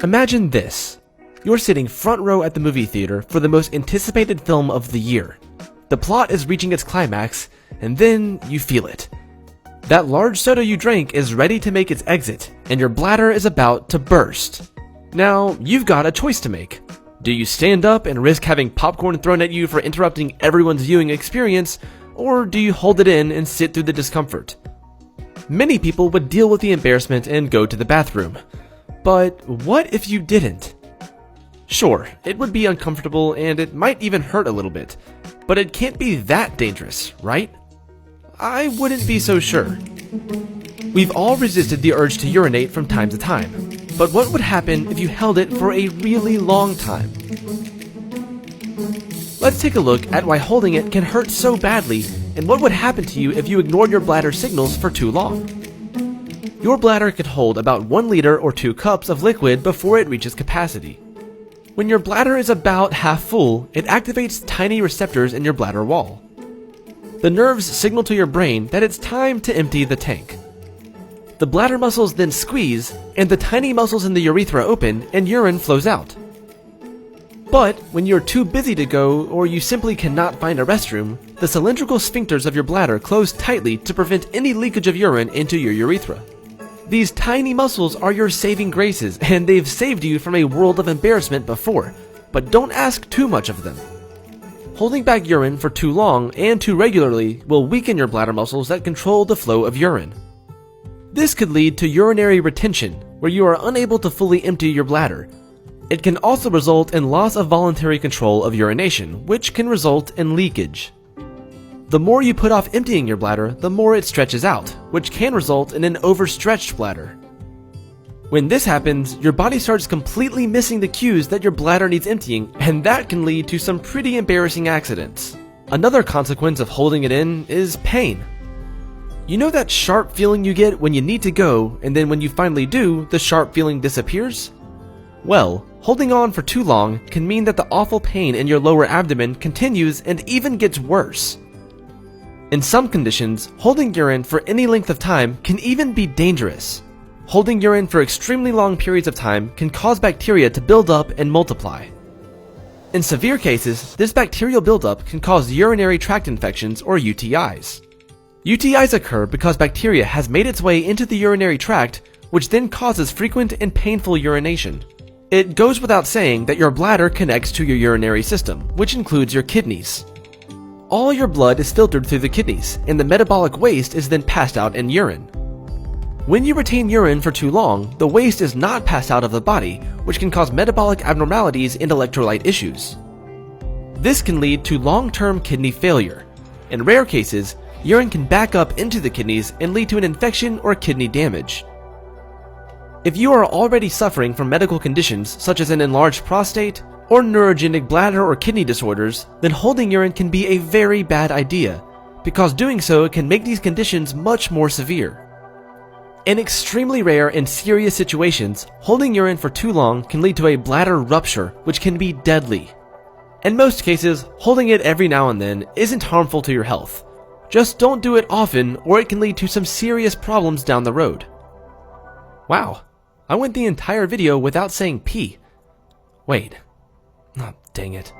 Imagine this. You're sitting front row at the movie theater for the most anticipated film of the year. The plot is reaching its climax, and then you feel it. That large soda you drank is ready to make its exit, and your bladder is about to burst. Now, you've got a choice to make. Do you stand up and risk having popcorn thrown at you for interrupting everyone's viewing experience, or do you hold it in and sit through the discomfort? Many people would deal with the embarrassment and go to the bathroom. But what if you didn't? Sure, it would be uncomfortable and it might even hurt a little bit, but it can't be that dangerous, right? I wouldn't be so sure. We've all resisted the urge to urinate from time to time, but what would happen if you held it for a really long time? Let's take a look at why holding it can hurt so badly and what would happen to you if you ignored your bladder signals for too long. Your bladder can hold about 1 liter or 2 cups of liquid before it reaches capacity. When your bladder is about half full, it activates tiny receptors in your bladder wall. The nerves signal to your brain that it's time to empty the tank. The bladder muscles then squeeze, and the tiny muscles in the urethra open and urine flows out. But when you're too busy to go or you simply cannot find a restroom, the cylindrical sphincters of your bladder close tightly to prevent any leakage of urine into your urethra. These tiny muscles are your saving graces, and they've saved you from a world of embarrassment before, but don't ask too much of them. Holding back urine for too long and too regularly will weaken your bladder muscles that control the flow of urine. This could lead to urinary retention, where you are unable to fully empty your bladder. It can also result in loss of voluntary control of urination, which can result in leakage. The more you put off emptying your bladder, the more it stretches out, which can result in an overstretched bladder. When this happens, your body starts completely missing the cues that your bladder needs emptying, and that can lead to some pretty embarrassing accidents. Another consequence of holding it in is pain. You know that sharp feeling you get when you need to go, and then when you finally do, the sharp feeling disappears? Well, holding on for too long can mean that the awful pain in your lower abdomen continues and even gets worse. In some conditions, holding urine for any length of time can even be dangerous. Holding urine for extremely long periods of time can cause bacteria to build up and multiply. In severe cases, this bacterial buildup can cause urinary tract infections or UTIs. UTIs occur because bacteria has made its way into the urinary tract, which then causes frequent and painful urination. It goes without saying that your bladder connects to your urinary system, which includes your kidneys. All your blood is filtered through the kidneys, and the metabolic waste is then passed out in urine. When you retain urine for too long, the waste is not passed out of the body, which can cause metabolic abnormalities and electrolyte issues. This can lead to long-term kidney failure. In rare cases, urine can back up into the kidneys and lead to an infection or kidney damage. If you are already suffering from medical conditions such as an enlarged prostate, or neurogenic bladder or kidney disorders, then holding urine can be a very bad idea, because doing so can make these conditions much more severe. In extremely rare and serious situations, holding urine for too long can lead to a bladder rupture, which can be deadly. In most cases, holding it every now and then isn't harmful to your health. Just don't do it often, or it can lead to some serious problems down the road. Wow, I went the entire video without saying pee. Wait. Oh, dang it.